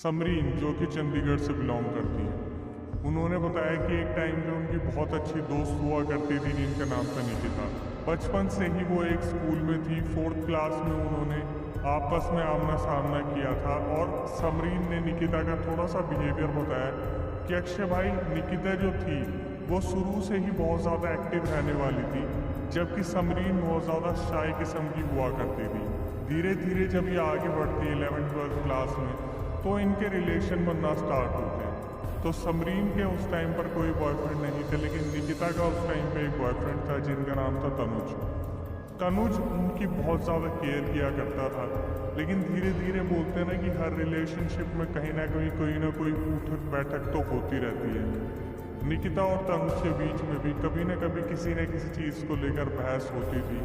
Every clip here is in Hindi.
समरीन, जो कि चंडीगढ़ से बिलोंग करती हैं। उन्होंने बताया कि एक टाइम में उनकी बहुत अच्छी दोस्त हुआ करती थी जिनका नाम था निकिता। बचपन से ही वो एक स्कूल में थी। 4th क्लास में उन्होंने आपस में आमना सामना किया था और समरीन ने निकिता का थोड़ा सा बिहेवियर बताया कि अक्षय भाई, निकिता जो थी वो शुरू से ही बहुत ज़्यादा एक्टिव रहने वाली थी, जबकि समरीन बहुत ज़्यादा शाय किस्म की हुआ करती थी। धीरे धीरे जब ये आगे बढ़ती है 11th-12th क्लास में, तो इनके रिलेशन बनना स्टार्ट होते हैं। तो समरीन के उस टाइम पर कोई बॉयफ्रेंड नहीं थे, लेकिन निकिता का उस टाइम पे एक बॉयफ्रेंड था जिनका नाम था तनुज। तनुज उनकी बहुत ज़्यादा केयर किया करता था, लेकिन धीरे धीरे बोलते ना कि हर रिलेशनशिप में कहीं ना कोई उठक बैठक तो होती रहती है। निकिता और तनुज के बीच में भी कभी न कभी किसी न किसी चीज़ को लेकर बहस होती थी,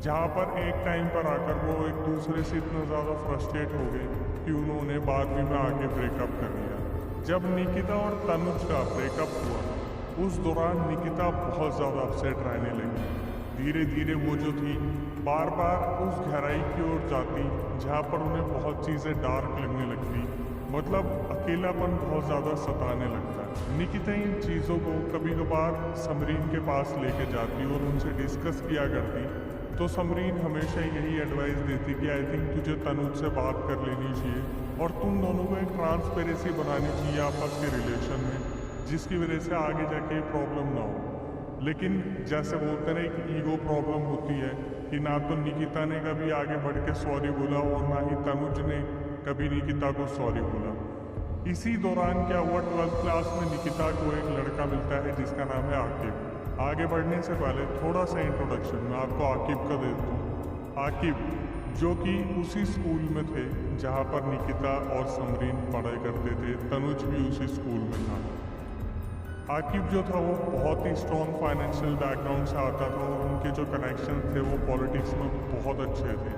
जहाँ पर एक टाइम पर आकर वो एक दूसरे से इतना ज़्यादा फ्रस्ट्रेट हो गए कि उन्होंने बाद में आके ब्रेकअप कर लिया। जब निकिता और तनुज का ब्रेकअप हुआ, उस दौरान निकिता बहुत ज़्यादा अपसेट रहने लगी। धीरे धीरे वो जो थी बार बार उस गहराई की ओर जाती जहाँ पर उन्हें बहुत चीज़ें डार्क लगने लगती, मतलब अकेलापन बहुत ज़्यादा सताने लगता है। निकिता इन चीज़ों को कभी कभार समरीन के पास लेके जाती और उनसे डिस्कस किया करती, तो समरीन हमेशा यही एडवाइस देती कि आई थिंक तुझे तनुज से बात कर लेनी चाहिए और तुम दोनों को एक ट्रांसपेरेंसी बनानी चाहिए आपस के रिलेशन में, जिसकी वजह से आगे जाके प्रॉब्लम ना हो। लेकिन जैसे बोलते ना, एक ईगो प्रॉब्लम होती है कि ना तो निकिता ने कभी आगे बढ़ के सॉरी बोला और ना ही तनुज ने कभी निकिता को सॉरी बोला। इसी दौरान क्या हुआ, 12th क्लास में निकिता को एक लड़का मिलता है जिसका नाम है आकिब। आगे बढ़ने से पहले थोड़ा सा इंट्रोडक्शन मैं आपको आकिब का दे देता हूँ। आकिब जो कि उसी स्कूल में थे जहाँ पर निकिता और समरीन पढ़ाई करते थे, तनुज भी उसी स्कूल में था। आकिब जो था वो बहुत ही स्ट्रॉन्ग फाइनेंशियल बैकग्राउंड से आता था और उनके जो कनेक्शन थे वो पॉलिटिक्स में बहुत अच्छे थे।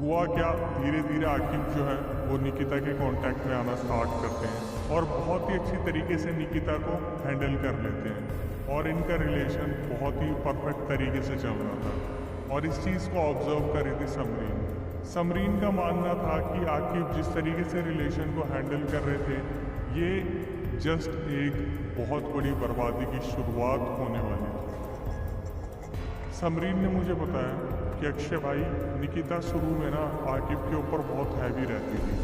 हुआ क्या, धीरे धीरे आकिब जो है वो निकिता के कांटेक्ट में आना स्टार्ट करते हैं और बहुत ही अच्छी तरीके से निकिता को हैंडल कर लेते हैं और इनका रिलेशन बहुत ही परफेक्ट तरीके से चल रहा था। और इस चीज़ को ऑब्जर्व कर रही थी समरीन। समरीन का मानना था कि आकिब जिस तरीके से रिलेशन को हैंडल कर रहे थे, ये जस्ट एक बहुत बड़ी बर्बादी की शुरुआत होने वाली थी। समरीन ने मुझे बताया कि अक्षय भाई, निकिता शुरू में ना आकिब के ऊपर बहुत हैवी रहती थी,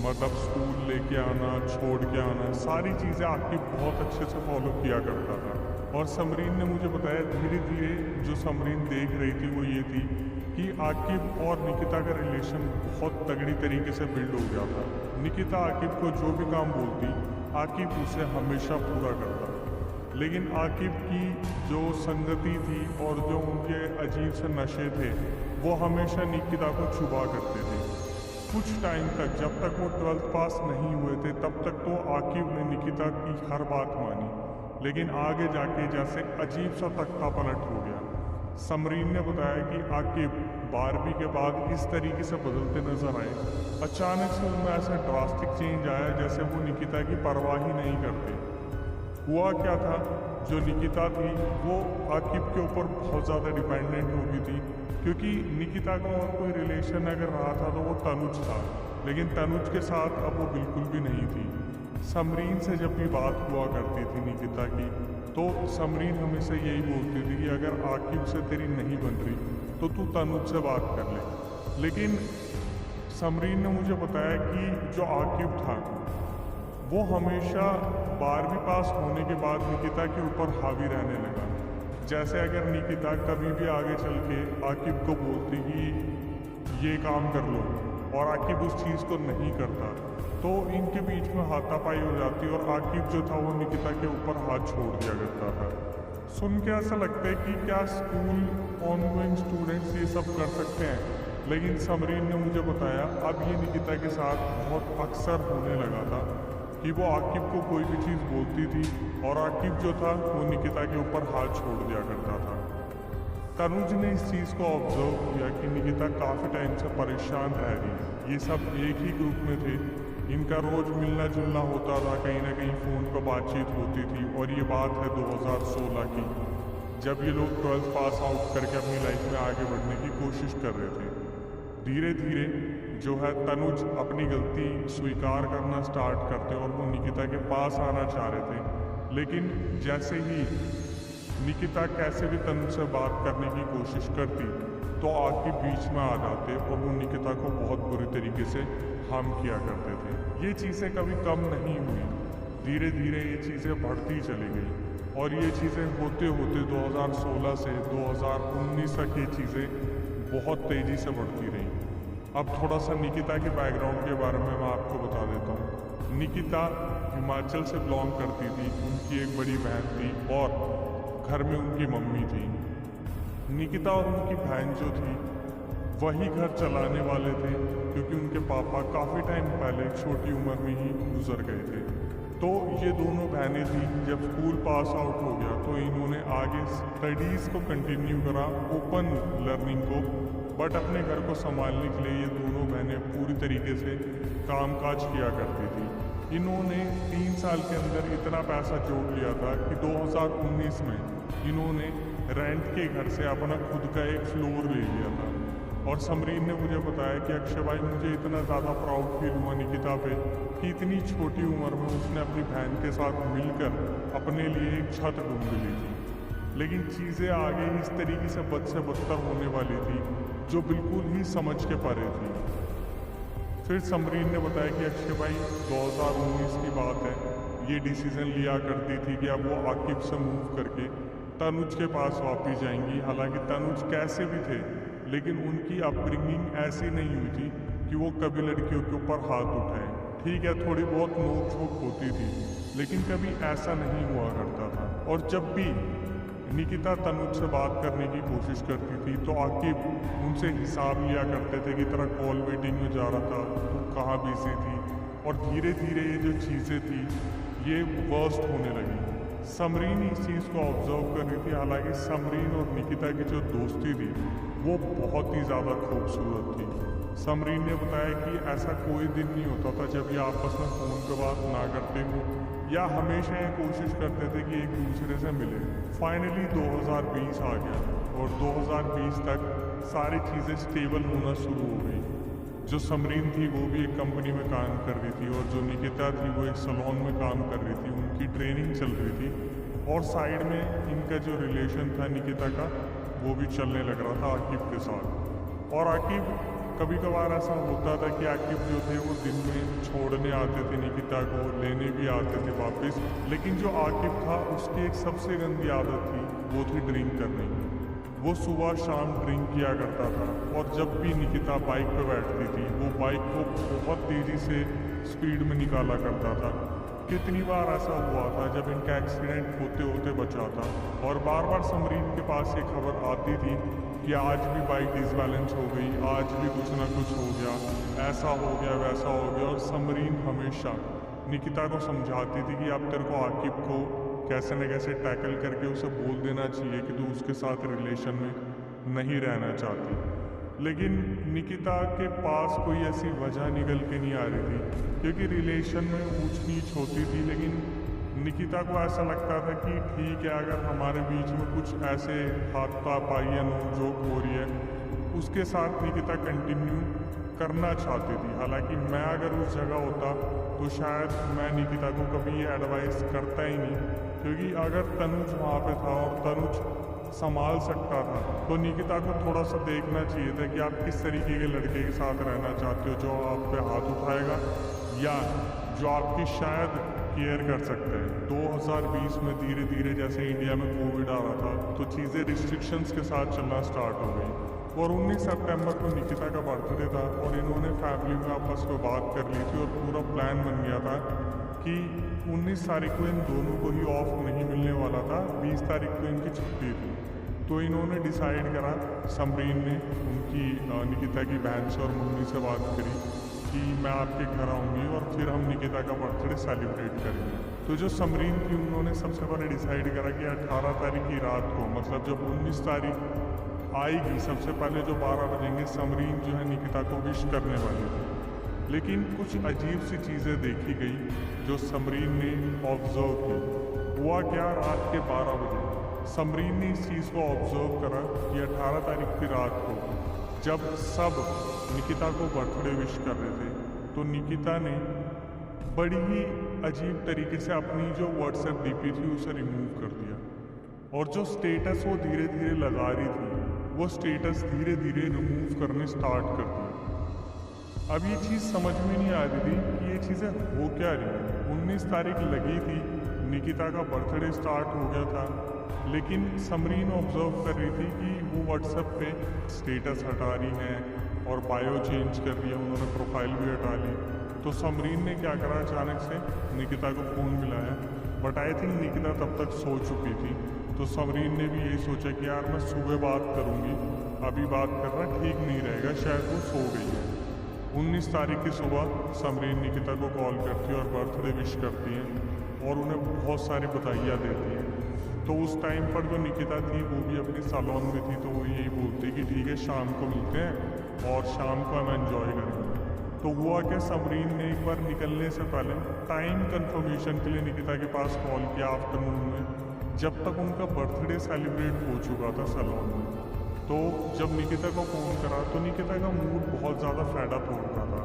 मतलब स्कूल लेके आना, छोड़ के आना, सारी चीज़ें आकिब बहुत अच्छे से फॉलो किया करता था। और समरीन ने मुझे बताया धीरे धीरे जो समरीन देख रही थी वो ये थी कि आकिब और निकिता का रिलेशन बहुत तगड़ी तरीके से बिल्ड हो गया था। निकिता आकिब को जो भी काम बोलती, आकिब उसे हमेशा पूरा करता। लेकिन आकिब की जो संगति थी और जो उनके अजीब से नशे थे, वो हमेशा निकिता को छुपा करते थे। कुछ टाइम तक, जब तक वो 12th पास नहीं हुए थे, तब तक तो आकिब ने निकिता की हर बात मानी, लेकिन आगे जाके जैसे अजीब सा तख्ता पलट हो गया। समरीन ने बताया कि आकिब 12वीं के बाद इस तरीके से बदलते नजर आए। अचानक से उनमें ऐसा ड्रास्टिक चेंज आया जैसे वो निकिता की परवाह ही नहीं करते। हुआ क्या था, जो निकिता थी वो आकिब के ऊपर बहुत ज़्यादा डिपेंडेंट हो गई थी, क्योंकि निकिता का और कोई रिलेशन अगर रहा था तो वो तनुज था, लेकिन तनुज के साथ अब वो बिल्कुल भी नहीं थी। समरीन से जब भी बात हुआ करती थी निकिता की, तो समरीन हमेशा यही बोलती थी कि अगर आकिब से तेरी नहीं बन रही तो तू तनुज से बात कर ले। लेकिन समरीन ने मुझे बताया कि जो आकिब था वो हमेशा 12वीं पास होने के बाद निकिता के ऊपर हावी रहने लगा। जैसे अगर निकिता कभी भी आगे चल के आकिब को बोलती कि ये काम कर लो और आकिब उस चीज़ को नहीं करता, तो इनके बीच में हाथापाई हो जाती और आकिब जो था वो निकिता के ऊपर हाथ छोड़ दिया करता था। सुन के ऐसा लगता है कि क्या स्कूल ऑनगोइंग स्टूडेंट्स ये सब कर सकते हैं, लेकिन समरीन ने मुझे बताया अब ये निकिता के साथ बहुत अक्सर होने लगा था कि वो आकिब को कोई भी चीज़ बोलती थी और आकिब जो था वो निकिता के ऊपर हाथ छोड़ दिया करता था। तनुज ने इस चीज़ को ऑब्जर्व किया कि निकिता काफ़ी टाइम से परेशान रह रही है। ये सब एक ही ग्रुप में थे, इनका रोज़ मिलना जुलना होता था, कहीं ना कहीं फ़ोन पर बातचीत होती थी। और ये बात है 2016 की, जब ये लोग 12th पास आउट करके अपनी लाइफ में आगे बढ़ने की कोशिश कर रहे थे। धीरे धीरे जो है तनुज अपनी गलती स्वीकार करना स्टार्ट करते और वो निकिता के पास आना चाह रहे थे, लेकिन जैसे ही निकिता कैसे भी तनुज से बात करने की कोशिश करती तो आके बीच में आ जाते और वो निकिता को बहुत बुरी तरीके से हार्म किया करते थे। ये चीज़ें कभी कम नहीं हुई, धीरे धीरे ये चीज़ें बढ़ती चली गई और ये चीज़ें होते होते 2016 से 2019 तक ये चीज़ें बहुत तेज़ी से बढ़ती रहीं। अब थोड़ा सा निकिता के बैकग्राउंड के बारे में मैं आपको बता देता हूँ। निकिता हिमाचल से बिलोंग करती थी, उनकी एक बड़ी बहन थी और घर में उनकी मम्मी थी। निकिता और उनकी बहन जो थी वही घर चलाने वाले थे, क्योंकि उनके पापा काफ़ी टाइम पहले छोटी उम्र में ही गुजर गए थे। तो ये दोनों बहनें थी, जब स्कूल पास आउट हो गया तो इन्होंने आगे स्टडीज़ को कंटिन्यू करा, ओपन लर्निंग को, बट अपने घर को संभालने के लिए ये दोनों बहनें पूरी तरीके से कामकाज किया करती थी। इन्होंने 3 साल के अंदर इतना पैसा जोड़ लिया था कि 2019 में इन्होंने रेंट के घर से अपना खुद का एक फ्लोर ले लिया था। और समरीन ने मुझे बताया कि अक्षय भाई, मुझे इतना ज़्यादा प्राउड फील हुआ निकिता पे कि इतनी छोटी उम्र में उसने अपनी बहन के साथ मिलकर अपने लिए एक छत ढूंढ ली थी। लेकिन चीज़ें आगे इस तरीके से बद से बदतर होने वाली थी जो बिल्कुल ही समझ के परे थी। फिर समरीन ने बताया कि अक्षय भाई 2019 की बात है, ये डिसीज़न लिया करती थी कि अब वो आकिब से मूव करके तनुज के पास वापस जाएंगी। हालांकि तनुज कैसे भी थे, लेकिन उनकी अपब्रिंगिंग ऐसी नहीं हुई थी कि वो कभी लड़कियों के ऊपर हाथ उठाएं। ठीक है, थोड़ी बहुत नोक झोंक होती थी, लेकिन कभी ऐसा नहीं हुआ करता था। और जब भी निकिता तनुज से बात करने की कोशिश करती थी तो आकिब उनसे हिसाब लिया करते थे कि तेरा कॉल वेटिंग में जा रहा था, तू कहाँ बिजी थी। और धीरे धीरे ये जो चीज़ें थी ये वर्स्ट होने लगी। समरीन इस चीज़ को ऑब्जर्व कर रही थी। हालांकि समरीन और निकिता की जो दोस्ती थी वो बहुत ही ज़्यादा खूबसूरत थी। समरीन ने बताया कि ऐसा कोई दिन नहीं होता था जब ये आपस में फ़ोन पे बात ना करते हो या हमेशा ये कोशिश करते थे कि एक दूसरे से मिले। फाइनली 2020 आ गया और 2020 तक सारी चीज़ें स्टेबल होना शुरू हो गई। जो समरीन थी वो भी एक कंपनी में काम कर रही थी और जो निकिता थी वो एक सैलून में काम कर रही थी। उनकी ट्रेनिंग चल रही थी और साइड में इनका जो रिलेशन था निकिता का वो भी चलने लग रहा था आकिब के साथ। और आकिब कभी कभार ऐसा होता था कि आकिब जो थे वो दिन में छोड़ने आते थे निकिता को, लेने भी आते थे वापस। लेकिन जो आकिब था उसकी एक सबसे गंदी आदत थी, वो थी ड्रिंक करने की। वो सुबह शाम ड्रिंक किया करता था और जब भी निकिता बाइक पे बैठती थी वो बाइक को बहुत तेज़ी से स्पीड में निकाला करता था। कितनी बार ऐसा हुआ था जब इनका एक्सीडेंट होते होते बचा था। और बार बार समरीन के पास ये खबर आती थी कि आज भी बाइक डिसबैलेंस हो गई, आज भी कुछ ना कुछ हो गया, ऐसा हो गया वैसा हो गया। और समरीन हमेशा निकिता को समझाती थी कि अब तेरे को आकिब को कैसे न कैसे टैकल करके उसे बोल देना चाहिए कि तू उसके साथ रिलेशन में नहीं रहना चाहती। लेकिन निकिता के पास कोई ऐसी वजह निकल के नहीं आ रही थी, क्योंकि रिलेशन में ऊंच नीच होती थी। लेकिन निकिता को ऐसा लगता था कि ठीक है, अगर हमारे बीच में कुछ ऐसे हाथापाई या नोक झोंक हो रही है, उसके साथ निकिता कंटिन्यू करना चाहती थी। हालांकि मैं अगर उस जगह होता तो शायद मैं निकिता को कभी ये एडवाइस करता ही नहीं, क्योंकि अगर तनुज वहाँ पे था और तनुज संभाल सकता था तो निकिता को थोड़ा सा देखना चाहिए था कि आप किस तरीके के लड़के के साथ रहना चाहते हो, जो आप पे हाथ उठाएगा या जो आपकी शायद केयर कर सकते हैं। 2020 में धीरे धीरे जैसे इंडिया में कोविड आ रहा था तो चीज़ें रिस्ट्रिक्शंस के साथ चलना स्टार्ट हो गई। और 19 सितंबर को निकिता का बर्थडे था और इन्होंने फैमिली में आपस में बात कर ली थी और पूरा प्लान बन गया था कि 19 तारीख को इन दोनों को ही ऑफ नहीं मिलने वाला था, 20 तारीख को इनकी छुट्टी थी। तो इन्होंने डिसाइड करा, समरीन ने उनकी निकिता की बहन से और मम्मी से बात करी कि मैं आपके घर आऊँगी और फिर हम निकिता का बर्थडे सेलिब्रेट करेंगे। तो जो समरीन थी उन्होंने सबसे पहले डिसाइड करा कि 18 तारीख की रात को, मतलब जब 19 तारीख आएगी, सबसे पहले जो 12 बजेंगे समरीन जो है निकिता को विश करने वाली थी। लेकिन कुछ अजीब सी चीज़ें देखी गई जो समरीन ने ऑब्जर्व की। हुआ क्या, रात के 12 बजे समरीन ने इस चीज़ को ऑब्जर्व करा कि 18 तारीख की रात को जब सब निकिता को बर्थडे विश कर रहे थे, तो निकिता ने बड़ी ही अजीब तरीके से अपनी जो व्हाट्सएप डीपी थी उसे रिमूव कर दिया, और जो स्टेटस वो धीरे धीरे लगा रही थी वो स्टेटस धीरे धीरे रिमूव करने स्टार्ट कर दिया। अब ये चीज़ समझ में नहीं आ रही थी कि ये चीज़ें हो क्या रही। 19 तारीख लगी थी, निकिता का बर्थडे स्टार्ट हो गया था, लेकिन समरीन ऑब्जर्व कर रही थी कि वो व्हाट्सएप पे स्टेटस हटा रही हैं और बायो चेंज कर रही है, उन्होंने प्रोफाइल भी हटा ली। तो समरीन ने क्या करा, अचानक से निकिता को फ़ोन मिलाया, बट आई थिंक निकिता तब तक सो चुकी थी। तो समरीन ने भी यही सोचा कि यार मैं सुबह बात करूँगी, अभी बात करना ठीक नहीं रहेगा, शायद वो सो गई है। 19 तारीख की सुबह समरीन निकिता को कॉल करती है और बर्थडे विश करती हैं और उन्हें बहुत सारी बधाइयाँ देती हैं। तो उस टाइम पर जो निकिता थी वो भी अपने सैलून में थी, तो वो यही बोलती कि ठीक है शाम को मिलते हैं और शाम को हम एंजॉय करेंगे। तो हुआ क्या, समरीन ने एक बार निकलने से पहले टाइम कंफर्मेशन के लिए निकिता के पास कॉल किया आफ्टरनून में, जब तक उनका बर्थडे सेलिब्रेट हो चुका था सैलून में। तो जब निकिता को फ़ोन करा तो निकिता का मूड बहुत ज़्यादा फेडअप हो रहा था।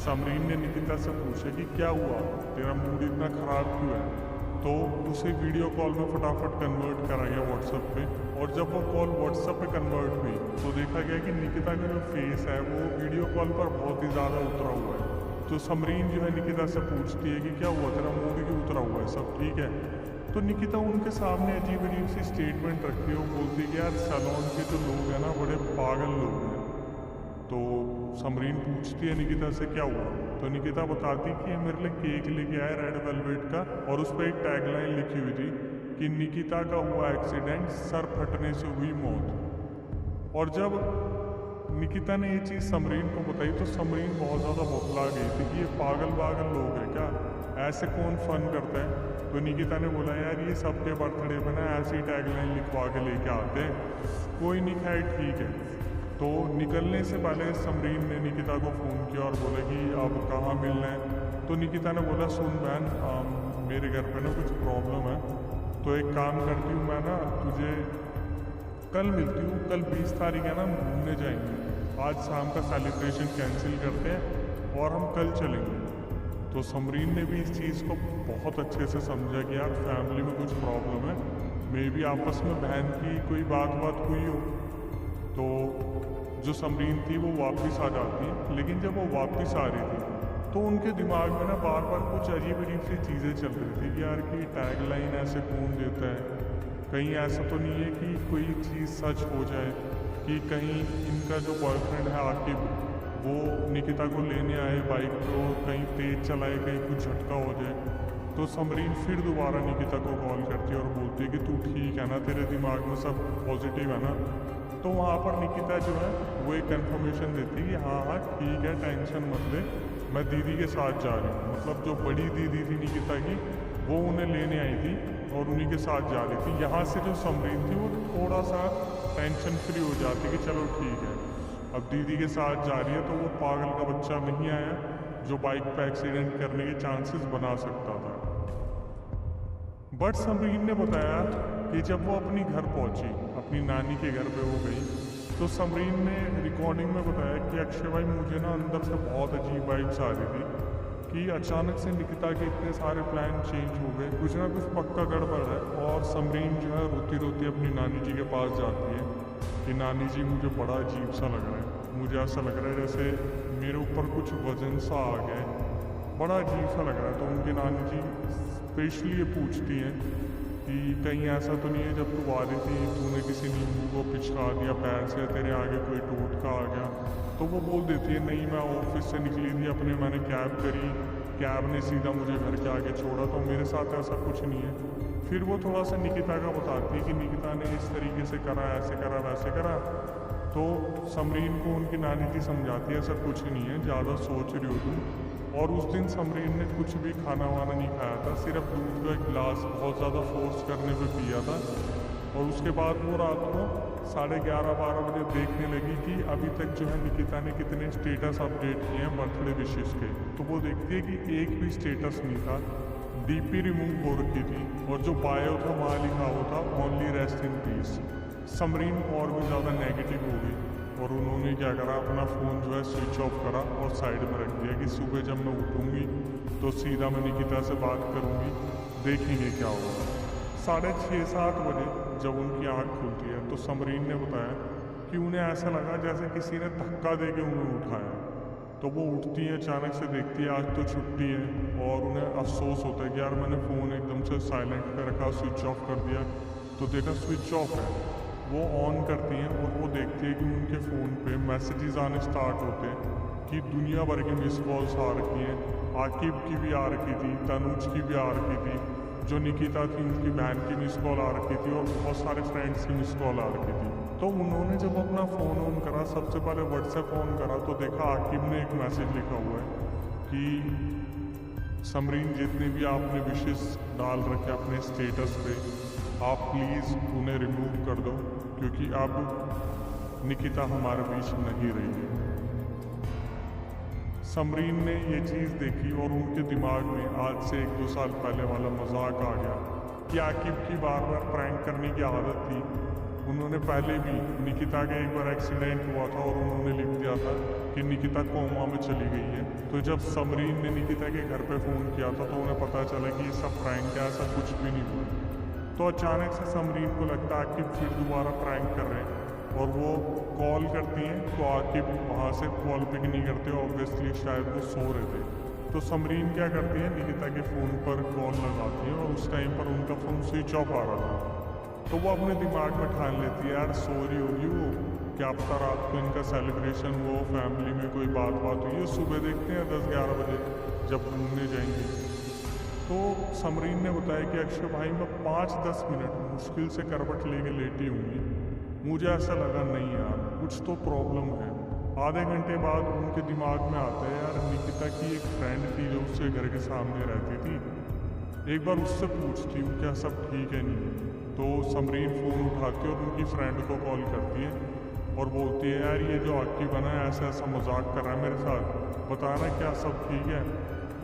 समरीन ने निकिता से पूछा कि क्या हुआ, तेरा मूड इतना ख़राब क्यों है। तो उसे वीडियो कॉल में फटाफट कन्वर्ट करा गया व्हाट्सएप पे, और जब वो कॉल व्हाट्सएप पे कन्वर्ट हुई तो देखा गया कि निकिता का जो फेस है वो वीडियो कॉल पर बहुत ही ज़्यादा उतरा हुआ है। तो समरीन जो है निकिता से पूछती है कि क्या हुआ, तेरा मूड क्यों उतरा हुआ है, सब ठीक है। तो निकिता उनके सामने अजीब अजीब सी स्टेटमेंट रखती है, वो बोलती है कि यार सैलून के जो लोग हैं ना बड़े पागल लोग हैं। तो समरीन पूछती है निकिता से क्या हुआ, तो निकिता बताती कि मेरे लिए केक लेके आए रेड वेलवेट का, और उस पर एक टैगलाइन लिखी हुई थी कि निकिता का हुआ एक्सीडेंट, सर फटने से हुई मौत। और जब निकिता ने ये चीज़ समरीन को बताई तो समरीन बहुत ज़्यादा बौखला गई थी कि ये पागल पागल लोग हैं क्या, ऐसे कौन फन करता है। तो निकिता ने बोला यार ये सबके बर्थडे पर ना ऐसी टैगलाइन लिखवा के लेके आते हैं, कोई नहीं खाए ठीक है। तो निकलने से पहले समरीन ने निकिता को फ़ोन किया और बोला कि अब कहाँ मिलना है। तो निकिता ने बोला सुन बहन, मेरे घर पे ना कुछ प्रॉब्लम है, तो एक काम करती हूँ मैं ना तुझे कल मिलती हूँ, कल 20 तारीख है ना, हम घूमने जाएंगे, आज शाम का सेलिब्रेशन कैंसिल करते हैं और हम कल चलेंगे। तो समरीन ने भी इस चीज़ को बहुत अच्छे से समझा कि यार फैमिली में कुछ प्रॉब्लम है, मे बी आपस में बहन की कोई बात हुई हो। तो जो समरीन थी वो वापस आ जाती है, लेकिन जब वो वापस आ रही थी तो उनके दिमाग में ना बार बार कुछ अजीब अजीब सी चीज़ें चल रही थी कि यार कि टैगलाइन ऐसे कौन देता है, कहीं ऐसा तो नहीं है कि कोई चीज़ सच हो जाए, कि कहीं इनका जो बॉयफ्रेंड है आके वो निकिता को लेने आए बाइक पे और कहीं तेज़ चलाए, कहीं कुछ झटका हो जाए। तो समरीन फिर दोबारा निकिता को कॉल करती है और बोलती है कि तू ठीक है ना, तेरे दिमाग में सब पॉजिटिव है ना। तो वहाँ पर निकिता जो है वो एक कंफर्मेशन देती है कि हाँ ठीक है, टेंशन मत ले, मैं दीदी के साथ जा रही हूँ। मतलब जो बड़ी दीदी थी निकिता की वो उन्हें लेने आई थी और उन्हीं के साथ जा रही थी। यहाँ से जो समरीन थी वो थोड़ा सा टेंशन फ्री हो जाती कि चलो ठीक है, अब दीदी के साथ जा रही है तो वो पागल का बच्चा नहीं आया जो बाइक पे एक्सीडेंट करने के चांसेस बना सकता था। बट समरीन ने बताया कि जब वो अपनी घर पहुंची, अपनी नानी के घर पे वो गई, तो समरीन ने रिकॉर्डिंग में बताया कि अक्षय भाई मुझे ना अंदर से बहुत अजीब वाइब्स आ रही थी कि अचानक से निकिता के इतने सारे प्लान चेंज हो गए, कुछ ना कुछ पक्का गड़बड़ है। और समरीन जो है रोती रोती अपनी नानी जी के पास जाती है कि नानी जी मुझे बड़ा अजीब सा लग रहा है, मुझे ऐसा लग रहा है जैसे मेरे ऊपर कुछ वजन सा आ गया है, बड़ा अजीब सा लग रहा है। तो उनकी नानी जी स्पेशली ये पूछती हैं कि कहीं ऐसा तो नहीं है जब तू आ रही थी तूने किसी नींबू को पिचका दिया पैर से, तेरे आगे कोई टोटका आ गया। तो वो बोल देती है नहीं, मैं ऑफिस से निकली थी अपने, मैंने कैब करी, कैब ने सीधा मुझे घर के आगे छोड़ा, तो मेरे साथ ऐसा कुछ नहीं है। फिर वो थोड़ा सा निकिता का बताती है कि निकिता ने इस तरीके से करा, ऐसे करा, वैसे करा। तो समरीन को उनकी नानी जी समझाती है ऐसा कुछ नहीं है, ज़्यादा सोच रही हो तुम। और उस दिन समरीन ने कुछ भी खाना वाना नहीं खाया था, सिर्फ दूध का एक गिलास बहुत ज़्यादा फोर्स करने पे पिया था। और उसके बाद वो रात को 11:30-12 बजे देखने लगी कि अभी तक जो है निकिता ने कितने स्टेटस अपडेट किए हैं बर्थडे विशेस के। तो वो देखती है कि एक भी स्टेटस नहीं था, डीपी रिमूव हो रखी थी और जो बायो था वहाँ लिखा हुआ था only rest in peace. Samreen और भी ज़्यादा नेगेटिव हो गई और उन्होंने क्या करा, अपना फ़ोन जो है स्विच ऑफ करा और साइड में रख दिया कि सुबह जब मैं उठूँगी तो सीधा मैं निकिता से बात करूँगी, देखेंगे क्या होगा। 6:30-7 बजे जब उनकी आँख खुलती है तो समरीन ने बताया कि उन्हें ऐसा लगा जैसे किसी ने धक्का दे के उन्हें उठाया। तो वो उठती है, अचानक से देखती है आज तो छुट्टी है और उन्हें अफसोस होता है कि यार मैंने फ़ोन एकदम से साइलेंट पे रखा, स्विच ऑफ कर दिया, तो देखा स्विच ऑफ है। वो ऑन करती हैं और वो देखती है कि उनके फ़ोन पे मैसेजेस आने स्टार्ट होते हैं कि दुनिया भर की मिस कॉल्स आ रखी हैं। आकिब की भी आ रखी थी, तनुज की भी आ रखी थी, जो निकिता थी उनकी बहन की मिस कॉल आ रखी थी और बहुत सारे फ्रेंड्स की मिस कॉल आ रखी थी। तो उन्होंने जब अपना फ़ोन ऑन करा, सबसे पहले व्हाट्सएप ऑन करा तो देखा आकिब ने एक मैसेज लिखा हुआ है कि समरीन जितने भी आपने विशेष डाल रखे अपने स्टेटस पे, आप प्लीज़ उन्हें रिमूव कर दो क्योंकि अब निकिता हमारे बीच नहीं रही है। समरीन ने ये चीज़ देखी और उनके दिमाग में आज से 1-2 साल पहले वाला मजाक आ गया कि आकिब की बार बार प्रैंक करने की आदत थी। उन्होंने पहले भी निकिता का एक बार एक्सीडेंट हुआ था और उन्होंने लिख दिया था कि निकिता कोमा में चली गई है। तो जब समरीन ने निकिता के घर पे फ़ोन किया था तो उन्हें पता चला कि ये सब प्रैंक है, ऐसा कुछ भी नहीं हुआ। तो अचानक से समरीन को लगता है आकिब फिर दोबारा प्रैंक कर रहे हैं और वो कॉल करती हैं तो आकिब वहाँ से कॉल पिक नहीं करते, ऑब्वियसली शायद वो सो रहे थे। तो समरीन क्या करती है, निकिता के फ़ोन पर कॉल लगाती है और उस टाइम पर उनका फ़ोन स्विच ऑफ आ रहा था। तो वो अपने दिमाग में ठान लेती है यार सो रही होगी वो, क्या पता रात को इनका सेलिब्रेशन हो, फैमिली में कोई बात हुई है, सुबह देखते हैं 10-11 बजे जब घूमने जाएंगे। तो समरीन ने बताया कि अक्षय भाई मैं 5-10 मिनट मुश्किल से करवट लेके लेटी होंगी, मुझे ऐसा लगा नहीं यार कुछ तो प्रॉब्लम है। आधे घंटे बाद उनके दिमाग में आता है यार निकिता की एक फ्रेंड थी जो उसके घर के सामने रहती थी, एक बार उससे पूछती हूँ क्या सब ठीक है नहीं। तो समरीन फ़ोन उठाती है और उनकी फ्रेंड को कॉल करती है और बोलती है यार ये जो आकिब है ना ऐसा ऐसा मजाक कर रहा है मेरे साथ, बताना क्या सब ठीक है।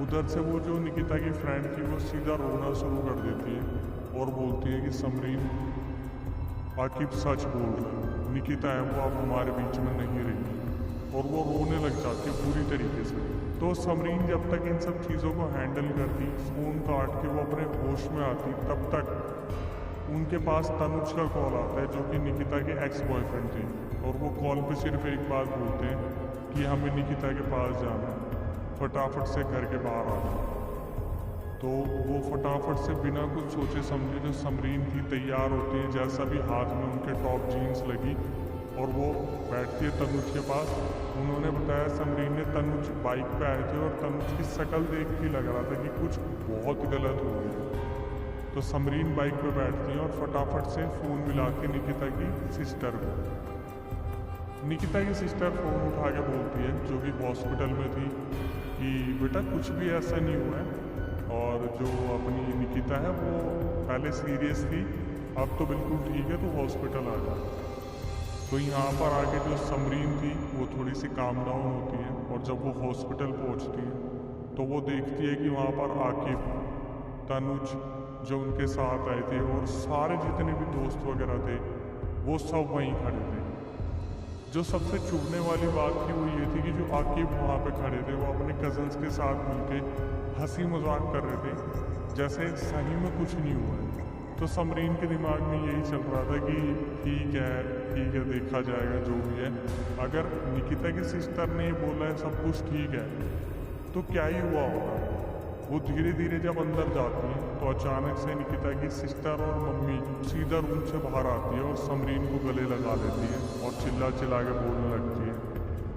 उधर से वो जो निकिता की फ्रेंड थी वो सीधा रोना शुरू कर देती है और बोलती है कि समरीन आकिब सच बोल रहा है, निकिता है वो अब हमारे बीच में नहीं रही। और वो रोने लग जाती है पूरी तरीके से। तो समरीन जब तक इन सब चीज़ों को हैंडल करती, फ़ोन काट के वो अपने होश में आती, तब तक उनके पास तनुज का कॉल आता है जो कि निकिता के एक्स बॉयफ्रेंड थे और वो कॉल पे सिर्फ एक बात बोलते हैं कि हमें निकिता के पास जाना है, फटाफट से घर के बाहर आना। तो वो फटाफट से बिना कुछ सोचे समझे जो समरीन थी तैयार होती है, जैसा भी हाथ में उनके टॉप जीन्स लगी और वो बैठती है तनुज के पास। उन्होंने बताया समरीन ने तनुज बाइक पे आए थे और तनुज की शक्ल देख के लग रहा था कि कुछ बहुत गलत हो गया। तो समरीन बाइक पे बैठती है और फटाफट से फ़ोन मिला के निकिता की सिस्टर को, निकिता की सिस्टर फ़ोन उठा के बोलती है जो कि हॉस्पिटल में थी कि बेटा कुछ भी ऐसा नहीं हुआ है और जो अपनी निकिता है वो पहले सीरियस थी, अब तो बिल्कुल ठीक है, तो हॉस्पिटल आ जा। तो यहाँ पर आके जो समरीन थी वो थोड़ी सी काम डाउन होती है और जब वो हॉस्पिटल पहुँचती है तो वो देखती है कि वहाँ पर आकिब, तनुज जो उनके साथ आए थे और सारे जितने भी दोस्त वगैरह थे वो सब वहीं खड़े थे। जो सबसे चुभने वाली बात थी वो ये थी कि जो आकिब वहाँ पे खड़े थे वो अपने कज़न्स के साथ मिलके हंसी मजाक कर रहे थे जैसे सही में कुछ नहीं हुआ है। तो समरीन के दिमाग में यही चल रहा था कि ठीक है देखा जाएगा जो भी है, अगर निकिता की सिस्टर ने बोला है सब कुछ ठीक है तो क्या ही हुआ होगा। वो धीरे धीरे जब अंदर जाती है तो अचानक से निकिता की सिस्टर और मम्मी सीधा रूम से बाहर आती है और समरीन को गले लगा लेती है और चिल्ला चिल्ला के बोलने लगती है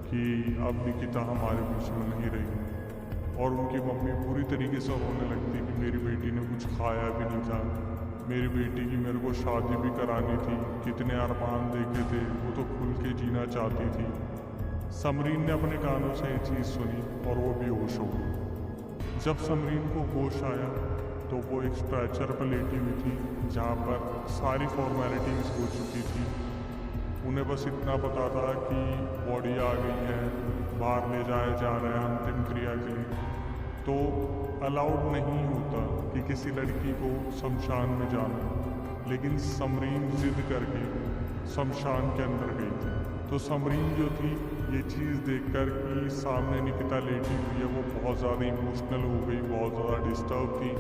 कि अब निकिता हमारे बीच में नहीं रही। और उनकी मम्मी पूरी तरीके से रोने लगती है कि मेरी बेटी ने कुछ खाया भी नहीं था, मेरी बेटी की मेरे को शादी भी करानी थी, कितने अरमान देखे थे, वो तो खुल के जीना चाहती थी। समरीन ने अपने कानों से ये चीज़ सुनी और वो बेहोश हो गई। जब समरीन को होश आया तो वो एक स्ट्रेचर पर लेटी हुई थी जहाँ पर सारी फॉर्मेलिटीज़ हो चुकी थी। उन्हें बस इतना पता था कि बॉडी आ गई है, बाहर ले जाया जा रहा है अंतिम क्रिया के लिए। तो अलाउड नहीं होता कि किसी लड़की को शमशान में जाना, लेकिन समरीन जिद करके शमशान के अंदर गई थी। तो समरीन जो थी ये चीज़ देखकर कि सामने निकिता लेटी हुई है, वो बहुत ज़्यादा इमोशनल हो गई, बहुत ज़्यादा डिस्टर्ब थी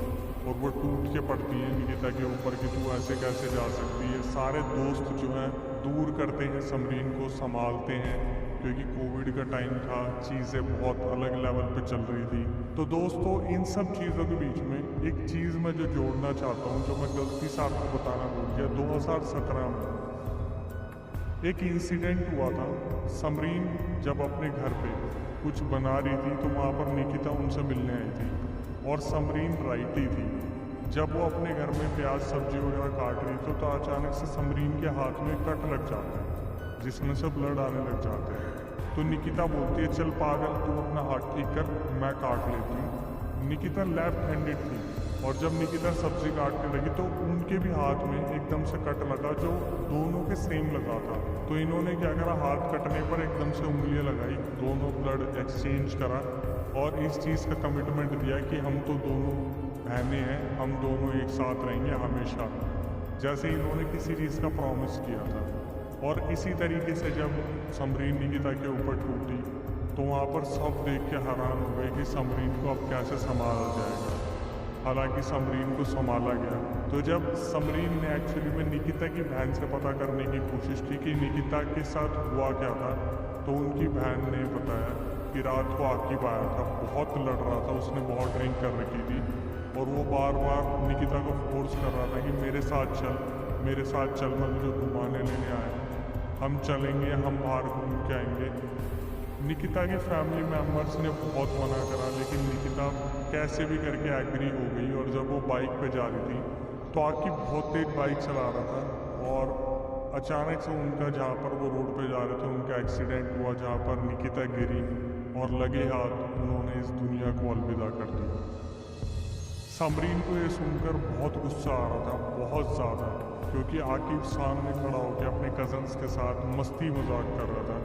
और वो टूट के पड़ती है निकिता के ऊपर कि तू ऐसे कैसे जा सकती है। सारे दोस्त जो हैं दूर करते हैं, समरीन को संभालते हैं क्योंकि कोविड का टाइम था, चीज़ें बहुत अलग लेवल पे चल रही थी। तो दोस्तों इन सब चीज़ों के बीच में एक चीज़ मैं जो जोड़ना चाहता हूँ, जो मैं गलती से आपको बताना भूल गया, 2017 में एक इंसिडेंट हुआ था। समरीन जब अपने घर पे कुछ बना रही थी तो वहाँ पर निकिता उनसे मिलने आई थी और समरीन राइटी थी। जब वो अपने घर में प्याज सब्जी वगैरह काट रही थी तो अचानक से समरीन के हाथ में कट लग जाता है जिसमें से ब्लड आने लग जाते हैं। तो निकिता बोलती है चल पागल तू अपना हाथ ठीक कर, मैं काट लेती हूँ। निकिता लेफ्ट हैंडेड थी और जब निकिता सब्जी काटने लगी तो उनके भी हाथ में एकदम से कट लगा जो दोनों के सेम लगा था। तो इन्होंने क्या करा, हाथ कटने पर एकदम से उंगलियां लगाई, दोनों ब्लड एक्सचेंज करा और इस चीज़ का कमिटमेंट दिया कि हम तो दोनों बहनें हैं, हम दोनों एक साथ रहेंगे हमेशा, जैसे इन्होंने किसी चीज़ का प्रॉमिस किया था। और इसी तरीके से जब समरीन निकिता के ऊपर टूटी तो वहाँ पर सब देख के हैरान हो गए कि समरीन को अब कैसे संभाला जाएगा। हालांकि समरीन को संभाला गया। तो जब समरीन ने एक्चुअली में निकिता की बहन से पता करने की कोशिश की कि निकिता के साथ हुआ क्या था, तो उनकी बहन ने बताया कि रात को आकिब आया था, बहुत लड़ रहा था, उसने बहुत ड्रिंक कर रखी थी और वो बार बार निकिता को फोर्स कर रहा था कि मेरे साथ चल, मेरे साथ चल, मैं तुझे घुमाने लेने आया, हम चलेंगे, हम बाहर घूम के आएंगे। निकिता के फैमिली मेम्बर्स ने बहुत मना करा लेकिन निकिता कैसे भी करके एग्री हो गई। और जब वो बाइक पे जा रही थी तो आकिब बहुत तेज बाइक चला रहा था और अचानक से उनका, जहाँ पर वो रोड पे जा रहे थे, उनका एक्सीडेंट हुआ जहाँ पर निकिता गिरी और लगे हाथ उन्होंने इस दुनिया को अलविदा कर दिया। समरीन को ये सुनकर बहुत गुस्सा आ रहा था, बहुत ज़्यादा, क्योंकि आकिब सामने खड़ा होकर अपने कज़न्स के साथ मस्ती मजाक कर रहा था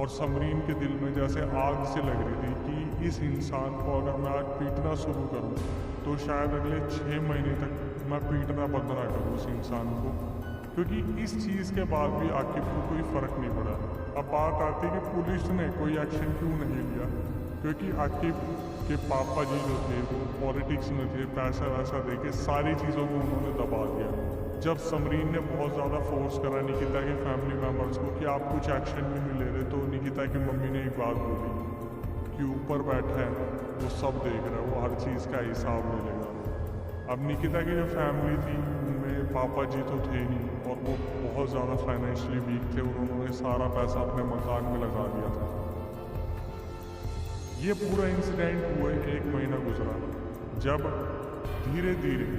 और समरीन के दिल में जैसे आग से लग रही थी कि इस इंसान को अगर मैं आज पीटना शुरू करूं तो शायद अगले 6 महीने तक मैं पीटना बंद ना करूं उस इंसान को, क्योंकि इस चीज़ के बाद भी आकिब को कोई फ़र्क नहीं पड़ा। अब बात आती है कि पुलिस ने कोई एक्शन क्यों नहीं लिया, क्योंकि आकिब के पापा जी जो थे वो पॉलिटिक्स में थे, पैसा वैसा दे के सारी चीज़ों को उन्होंने दबा दिया। जब समरीन ने बहुत ज़्यादा फोर्स करा निकिता के फैमिली मेम्बर्स को कि आप कुछ एक्शन भी नहीं ले रहे, तो निकिता की मम्मी ने एक बात बोली कि ऊपर बैठा है वो सब देख रहा है, वो हर चीज़ का हिसाब ले लेगा। अब निकिता की जो फैमिली थी उनमें पापा जी तो थे नहीं और वो बहुत ज़्यादा फाइनेंशियली वीक थे और उन्होंने सारा पैसा अपने मकान में लगा दिया था। ये पूरा इंसिडेंट हुए 1 महीना गुजरा, जब धीरे धीरे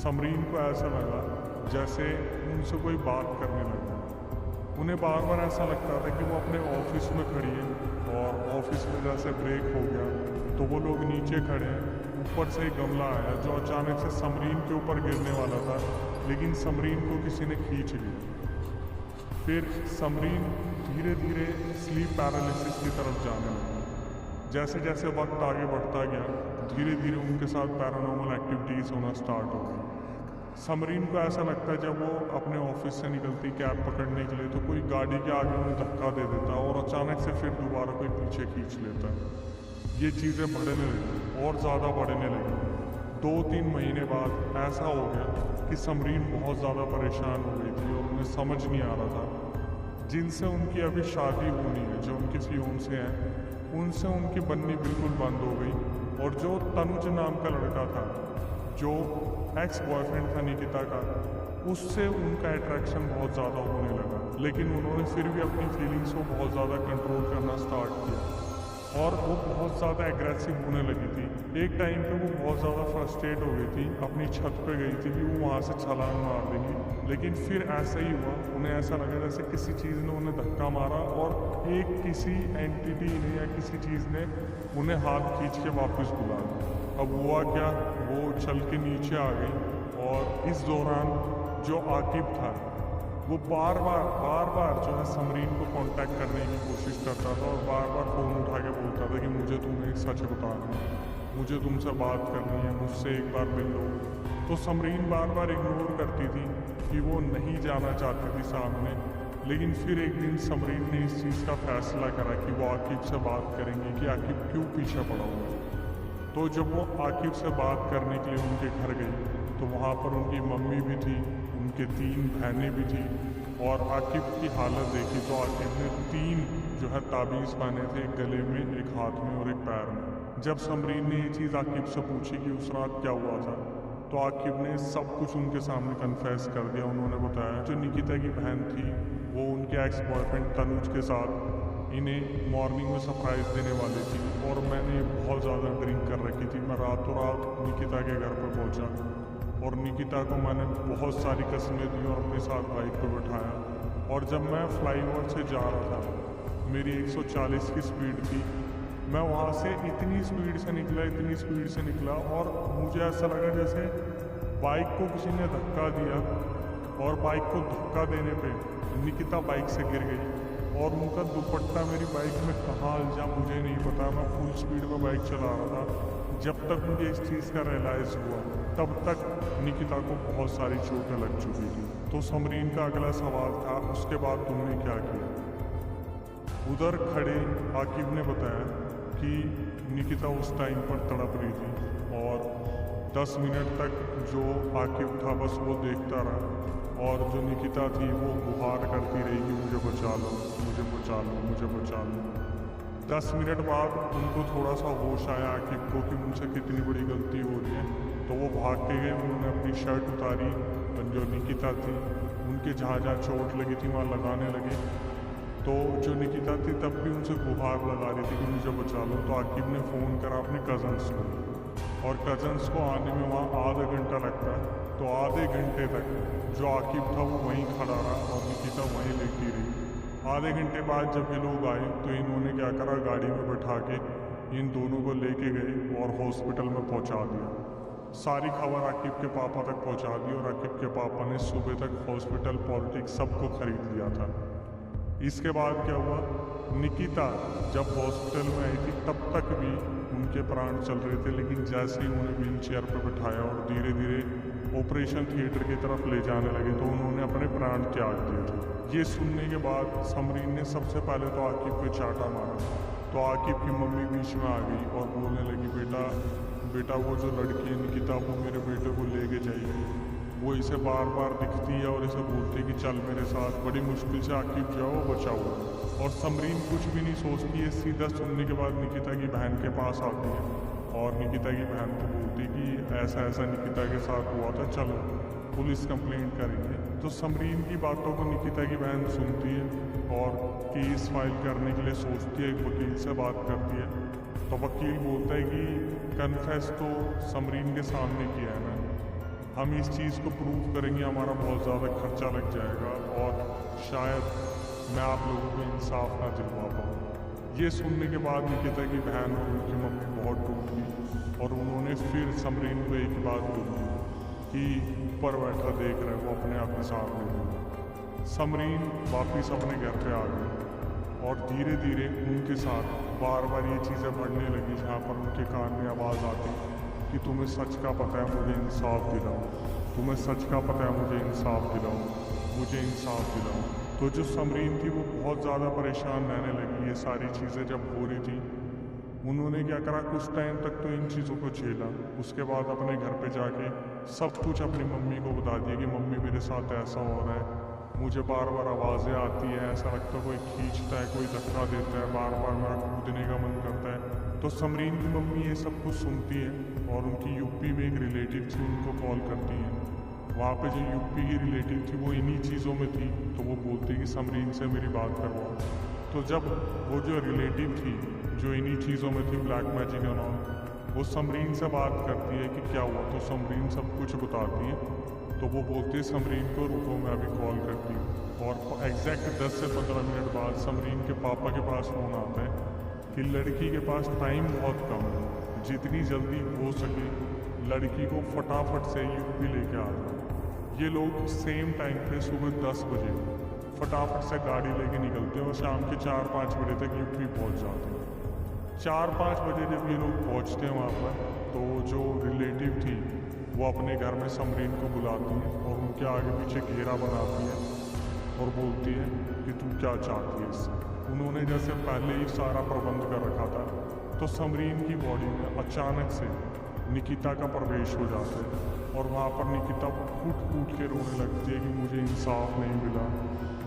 समरीन को ऐसा लगा जैसे उनसे कोई बात करने लगा। उन्हें बार बार ऐसा लगता था कि वो अपने ऑफिस में खड़ी है और ऑफिस में जैसे ब्रेक हो गया तो वो लोग नीचे खड़े हैं, ऊपर से एक गमला आया जो अचानक से समरीन के ऊपर गिरने वाला था, लेकिन समरीन को किसी ने खींच लिया। फिर समरीन धीरे धीरे स्लीप पैरालिसिस की तरफ जाने लगी। जैसे जैसे वक्त आगे बढ़ता गया धीरे धीरे उनके साथ पैरानॉर्मल एक्टिविटीज़ होना स्टार्ट हो गई। समरीन को ऐसा लगता है जब वो अपने ऑफिस से निकलती कैब पकड़ने के लिए तो कोई गाड़ी के आगे उन्हें धक्का दे देता और अचानक से फिर दोबारा कोई पीछे खींच लेता। ये चीज़ें बढ़ने लगी और ज़्यादा बढ़ने लगी। 2-3 महीने बाद ऐसा हो गया कि समरीन बहुत ज़्यादा परेशान हो गई थी और उन्हें समझ नहीं आ रहा था जिनसे उनकी अभी शादी होनी है, जो उनके फियोंसे हैं, उनसे उनकी बननी बिल्कुल बंद हो गई। और जो तनुज नाम का लड़का था जो एक्स बॉयफ्रेंड था निकिता का, उससे उनका अट्रैक्शन बहुत ज़्यादा होने लगा, लेकिन उन्होंने फिर भी अपनी फीलिंग्स को बहुत ज़्यादा कंट्रोल करना स्टार्ट किया और वो बहुत ज़्यादा एग्रेसिव होने लगी थी। एक टाइम पे वो बहुत ज़्यादा फ्रस्ट्रेट हो गई थी, अपनी छत पे गई थी कि वो वहाँ से छलांग मार देंगी, लेकिन फिर ऐसा ही हुआ। उन्हें ऐसा लगा जैसे किसी चीज़ ने उन्हें धक्का मारा और एक किसी एंटिटी ने या किसी चीज़ ने उन्हें हाथ खींच के वापस बुला दिया। अब हुआ क्या, वो चल के नीचे आ गई और इस दौरान जो आकिब था वो बार बार जो है समरीन को कांटेक्ट करने की कोशिश करता था और बार बार फ़ोन उठा के बोलता था कि मुझे तुम्हें एक सच बताना है, मुझे तुमसे बात करनी है, मुझसे एक बार मिल लो। तो समरीन बार बार इग्नोर करती थी कि वो नहीं जाना चाहती थी सामने, लेकिन फिर एक दिन समरीन ने इस चीज़ का फैसला करा कि वो आकिब से बात करेंगे कि आकिब क्यों पीछे पड़ा हुआ है। तो जब वो आकिब से बात करने के लिए उनके घर गई तो वहाँ पर उनकी मम्मी भी थी, उनके 3 बहनें भी थी, और आकिब की हालत देखी तो आकिब ने 3 जो है ताबीज़ पहने थे, एक गले में, एक हाथ में और एक पैर में। जब समरीन ने ये चीज़ आकिब से पूछी कि उस रात क्या हुआ था, तो आकिब ने सब कुछ उनके सामने कन्फेस कर दिया। उन्होंने बताया जो निकिता की बहन थी वो उनके एक्स बॉयफ्रेंड तनुज के साथ इन्हें मॉर्निंग में सरप्राइज़ देने वाली थी, और मैंने बहुत ज़्यादा ड्रिंक कर रखी थी। मैं रातों रात निकिता के घर पर पहुंचा और निकिता को मैंने बहुत सारी कस्में दी और अपने साथ बाइक पर बैठाया, और जब मैं फ्लाईओवर से जा रहा था, मेरी 140 की स्पीड थी, मैं वहाँ से इतनी स्पीड से निकला और मुझे ऐसा लगा जैसे बाइक को किसी ने धक्का दिया, और बाइक को धक्का देने पे निकिता बाइक से गिर गई और उनका दुपट्टा मेरी बाइक में कहाँ उलझा मुझे नहीं पता। मैं फुल स्पीड में बाइक चला रहा था। जब तक मुझे इस चीज़ का रियलाइज़ हुआ तब तक निकिता को बहुत सारी चोटें लग चुकी थी। तो समरीन का अगला सवाल था, उसके बाद तुमने क्या किया? उधर खड़े आकिब ने बताया कि निकिता उस टाइम पर तड़प रही थी और 10 मिनट तक जो आकिब था बस वो देखता रहा, और जो निकिता थी वो गुहार करती रही कि मुझे बचा लो, मुझे बचा लो, मुझे बचा लो। 10 मिनट बाद उनको थोड़ा सा होश आया आकिब को कि मुझसे कितनी बड़ी गलती हो रही है, तो वो भाग के गए। उन्होंने अपनी शर्ट उतारी, जो निकिता थी उनके जहाँ जहाँ चोट लगी थी वहाँ लगाने लगे। तो जो निकिता थी तब भी उनसे गुहार लगा रही थी कि मुझे बचा लो। तो आकिब ने फ़ोन करा अपने कज़न्स को, और कज़न्स को आने में वहाँ आधा घंटा लगता है। तो आधे घंटे तक जो आकिब था वो वहीं खड़ा रहा और निकिता वहीं लेटी रही। आधे घंटे बाद जब ये लोग आए तो इन्होंने क्या करा, गाड़ी में बैठा के इन दोनों को लेके गए और हॉस्पिटल में पहुंचा दिया। सारी खबर आकिब के पापा तक पहुंचा दी, और आकिब के पापा ने सुबह तक हॉस्पिटल, पॉलिटिक्स सबको खरीद लिया था। इसके बाद क्या हुआ, निकिता जब हॉस्पिटल में आई थी तब तक भी उनके प्राण चल रहे थे, लेकिन जैसे ही उन्हें व्हील चेयर पर बैठाया और धीरे धीरे ऑपरेशन थिएटर की तरफ ले जाने लगे तो उन्होंने अपने प्राण त्याग दिए थे। ये सुनने के बाद समरीन ने सबसे पहले तो आकिब पे चाटा मारा। तो आकिब की मम्मी बीच में आ गई और बोलने लगी, बेटा वो जो लड़की है निकिता वो मेरे बेटे को लेके जाइए, वो इसे बार बार दिखती है और इसे बोलती है कि चल मेरे साथ। बड़ी मुश्किल से आकिब जाओ बचाओ, और समरीन कुछ भी नहीं सोचती है। सीधा सुनने के बाद निकिता की बहन के पास आती है और निकिता की बहन को बोलती कि ऐसा ऐसा निकिता के साथ हुआ था, चलो पुलिस कंप्लेंट करेंगे। तो समरीन की बातों को निकिता की बहन सुनती है और केस फाइल करने के लिए सोचती है, एक वकील से बात करती है। तो वकील बोलता है कि कन्फेस तो समरीन के सामने किया है ना, हम इस चीज़ को प्रूव करेंगे, हमारा बहुत ज़्यादा खर्चा लग जाएगा और शायद मैं आप लोगों को इंसाफ ना दिलवा पाऊँ। ये सुनने के बाद निकिता की बहन और उनकी मम्मी बहुत टूट गई और उन्होंने फिर समरीन को एक बात बोली कि ऊपर बैठा देख रहे वो अपने आप के सामने बोला। समरीन वापिस अपने घर पे आ गई और धीरे धीरे उनके साथ बार बार ये चीज़ें बढ़ने लगी, जहाँ पर उनके कान में आवाज़ आती कि तुम्हें सच का पता है, मुझे इंसाफ दिलाओ, तुम्हें सच का पता है, मुझे इंसाफ दिलाओ, मुझे इंसाफ दिलाओ। तो जो समरीन थी वो बहुत ज़्यादा परेशान रहने लगी। ये सारी चीज़ें जब हो रही थी, उन्होंने क्या करा, कुछ टाइम तक तो इन चीज़ों को झेला। उसके बाद अपने घर पे जाके सब कुछ अपनी मम्मी को बता दिया कि मम्मी मेरे साथ ऐसा हो रहा है, मुझे बार बार आवाज़ें आती हैं, ऐसा लगता है कोई खींचता है, कोई धक्का देता है, बार बार मेरा कूदने का मन करता है। तो समरीन की मम्मी ये सब कुछ सुनती है और उनकी यूपी में एक रिलेटिव थी, उनको कॉल करती है। वहाँ पे जो यूपी की रिलेटिव थी वो इन्हीं चीज़ों में थी, तो वो बोलती कि समरीन से मेरी बात करवाओ। तो जब वो जो रिलेटिव थी जो इन्हीं चीज़ों में थी, ब्लैक मैजिक एंड ऑल, वो समरीन से बात करती है कि क्या हुआ, तो समरीन सब कुछ बताती है। तो वो बोलती है समरीन को रुको मैं अभी कॉल करती हूँ। और एग्जैक्ट 10 से 15 मिनट बाद समरीन के पापा के पास फ़ोन आता है कि लड़की के पास टाइम बहुत कम है, जितनी जल्दी हो सके लड़की को फटाफट से यूपी लेके आ जाओ। ये लोग सेम टाइम पे सुबह 10 बजे फटाफट से गाड़ी लेके निकलते हैं और शाम के 4-5 बजे तक यूपी पहुंच जाते हैं। 4-5 बजे जब ये लोग पहुंचते हैं वहाँ पर, तो जो रिलेटिव थी वो अपने घर में समरीन को बुलाती है और उनके आगे पीछे घेरा बनाती है और बोलती है कि तू क्या चाहती है इससे। उन्होंने जैसे पहले ही सारा प्रबंध कर रखा था, तो समरीन की बॉडी में अचानक से निकिता का प्रवेश हो जाता है और वहाँ पर निकिता फूट फूट के रोने लगती है कि मुझे इंसाफ नहीं मिला,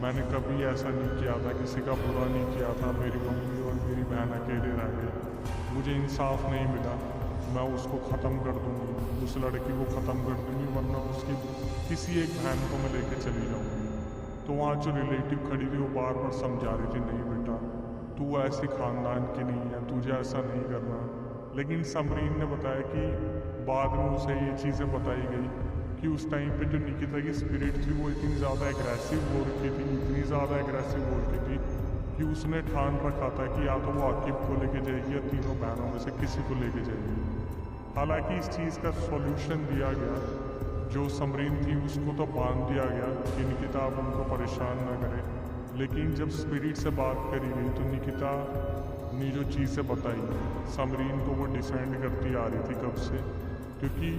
मैंने कभी ऐसा नहीं किया था, किसी का बुरा नहीं किया था, मेरी मम्मी और मेरी बहन अकेले रह गए, मुझे इंसाफ नहीं मिला, मैं उसको ख़त्म कर दूँगी, उस लड़की को ख़त्म कर दूँगी, वरना उसकी किसी एक बहन को मैं लेके चली जाऊँगी। तो वहाँ जो रिलेटिव खड़ी थी वो बार बार समझा रही थी, नहीं बेटा तू ऐसे ख़ानदान की नहीं है, तुझे ऐसा नहीं करना। लेकिन समरीन ने बताया कि बाद में उसे ये चीज़ें बताई गई कि उस टाइम पे जो निकिता की स्पिरिट थी वो इतनी ज़्यादा एग्रेसिव हो रखी थी, इतनी ज़्यादा एग्रेसिव हो रखी थी कि उसने ठान रखा था कि या तो वो आकिब को लेके जाएगी या तीनों बहनों में से किसी को लेके जाएगी। हालांकि इस चीज़ का सॉल्यूशन दिया गया, जो समरीन थी उसको तो बांध दिया गया कि निकिता अब उनको परेशान न करे, लेकिन जब स्पिरिट से बात करी गई तो निकिता ने जो चीज़ें बताई समरीन को वो डिफेंड करती आ रही थी कब से, क्योंकि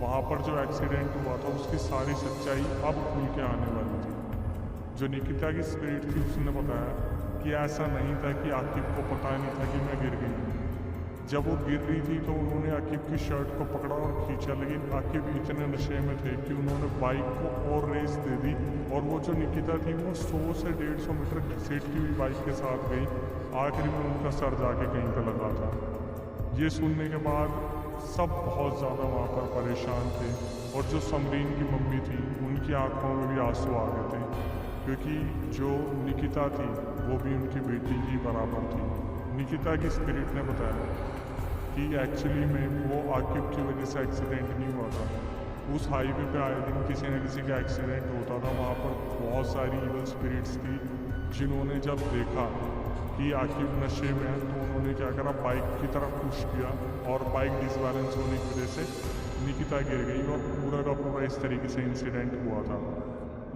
वहाँ पर जो एक्सीडेंट हुआ था उसकी सारी सच्चाई अब खुल के आने वाली थी। जो निकिता की स्पिरिट थी उसने बताया कि ऐसा नहीं था कि आकिब को पता नहीं था कि मैं गिर गई। जब वो गिर रही थी तो उन्होंने आकिब की शर्ट को पकड़ा और खींचा, लेकिन आकिब इतने नशे में थे कि उन्होंने बाइक को और रेस दे दी और वो जो निकिता थी वो 100 से 150 मीटर घसीटती हुई बाइक के साथ गई। आखिरी में उनका सर जाके कहीं पर लगा था। ये सुनने के बाद सब बहुत ज़्यादा वहाँ पर परेशान थे और जो समरीन की मम्मी थी उनकी आंखों में भी आंसू आ गए थे, क्योंकि जो निकिता थी वो भी उनकी बेटी की बराबर थी। निकिता की स्पिरिट ने बताया कि एक्चुअली में वो आकिब की वजह से एक्सीडेंट नहीं हुआ था। उस हाईवे पे आए दिन किसी न किसी का एक्सीडेंट होता था, वहाँ पर बहुत सारी इवल स्पिरिट्स थी जिन्होंने जब देखा कि आकिब नशे में है तो उन्होंने क्या करा, बाइक की तरफ पुश किया और बाइक डिसबैलेंस होने की वजह से निकिता गिर गई और पूरा का पूरा इस तरीके से इंसिडेंट हुआ था।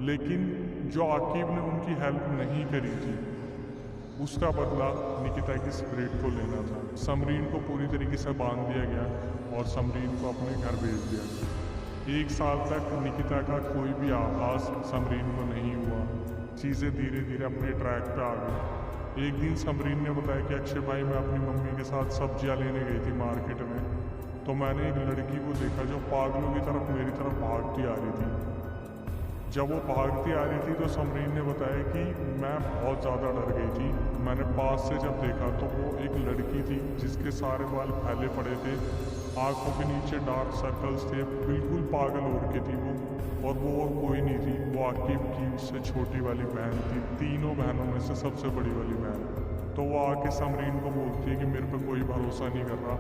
लेकिन जो आकिब ने उनकी हेल्प नहीं करी थी उसका बदला निकिता की स्पिरिट को लेना था। समरीन को पूरी तरीके से बांध दिया गया और समरीन को अपने घर भेज दिया गया। 1 साल तक निकिता का कोई भी आभास समरीन को नहीं हुआ। चीज़ें धीरे धीरे अपने ट्रैक पे आ गई। एक दिन समरीन ने बताया कि अक्षय भाई, मैं अपनी मम्मी के साथ सब्जियां लेने गई थी मार्केट में, तो मैंने एक लड़की को देखा जो पागलों की तरफ मेरी तरफ भागती आ रही थी। जब वो भागती आ रही थी तो समरीन ने बताया कि मैं बहुत ज़्यादा डर गई थी। मैंने पास से जब देखा तो वो एक लड़की थी जिसके सारे बाल फैले पड़े थे, आंखों के नीचे डार्क सर्कल्स थे, बिल्कुल पागल हो रखी थी वो। और वो और कोई नहीं थी, वो आकिब की उससे छोटी वाली बहन थी, तीनों बहनों में से सबसे बड़ी वाली बहन। तो वो आके समरीन को बोलती है कि मेरे पे कोई भरोसा नहीं कर रहा,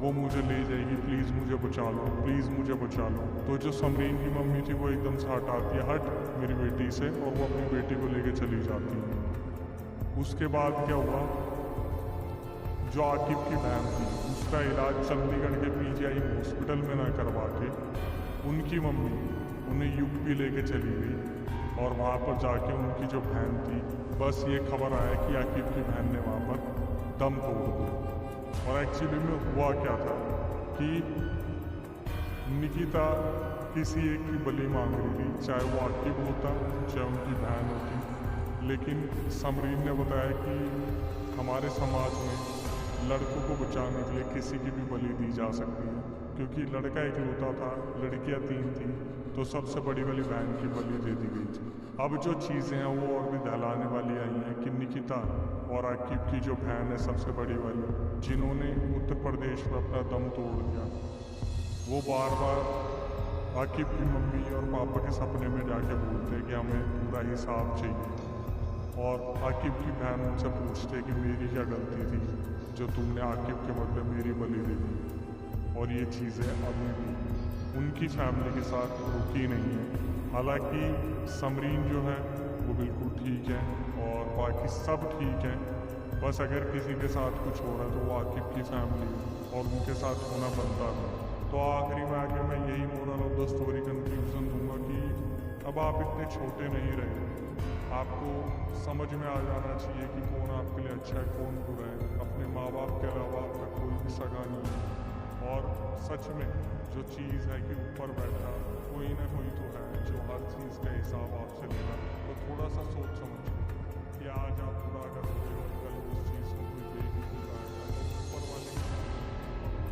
वो मुझे ले जाएगी, प्लीज़ मुझे बचा लो, प्लीज़ मुझे बचा लो। तो जो समरीन की मम्मी थी वो एकदम से हटाती है, हट मेरी बेटी से, और वो अपनी बेटी को लेके चली जाती है। उसके बाद क्या हुआ, जो आकिब की बहन थी उसका इलाज चंडीगढ़ के पीजीआई हॉस्पिटल में ना करवा के उनकी मम्मी उन्हें यूपी लेके चली गई और वहाँ पर जाके उनकी जो बहन थी, बस ये खबर आया कि आकिब की बहन ने वहाँ पर दम तोड़ दिया। और एक्चुअली में हुआ क्या था कि निकिता किसी एक की बलि मांग रही थी, चाहे वो आकिब होता चाहे उनकी बहन होती। लेकिन समरीन ने बताया कि हमारे समाज में लड़कों को बचाने के लिए किसी की भी बलि दी जा सकती है, क्योंकि लड़का इकलौता था, लड़कियां 3 थी, तो सबसे बड़ी वाली बहन की बलि दे दी गई थी। अब जो चीज़ें हैं वो और भी दहलाने वाली आई हैं कि निकिता और आकिब की जो बहन है सबसे बड़ी वाली, जिन्होंने उत्तर प्रदेश में अपना दम तोड़ दिया, वो बार बार आकिब की मम्मी और पापा के सपने में जाके बोलते हैं कि हमें पूरा हिसाब चाहिए। और आकिब की बहन उनसे पूछते कि मेरी क्या गलती थी जो तुमने आकिब के बदले मेरी बलि दे दी। और ये चीज़ें अभी भी उनकी फैमिली के साथ रुकी नहीं है। हालांकि समरीन जो है वो बिल्कुल ठीक है और बाकी सब ठीक है, बस अगर किसी के साथ कुछ हो रहा है तो वो आकिब की फैमिली और उनके साथ होना बनता है। तो आखिरी में आके मैं यही moral of the story conclusion दूंगा कि अब आप इतने छोटे नहीं रहे, आपको समझ में आ जाना चाहिए कि कौन आपके लिए अच्छा है कौन बुरा है। अपने माँ बाप के अलावा आपका कोई भी सगा नहीं है और सच में जो चीज़ है कि ऊपर बैठा कोई ना कोई तो है जो हर चीज़ का हिसाब आपसे लेगा। तो थोड़ा सा सोच समझ कि आज आप पूरा अगर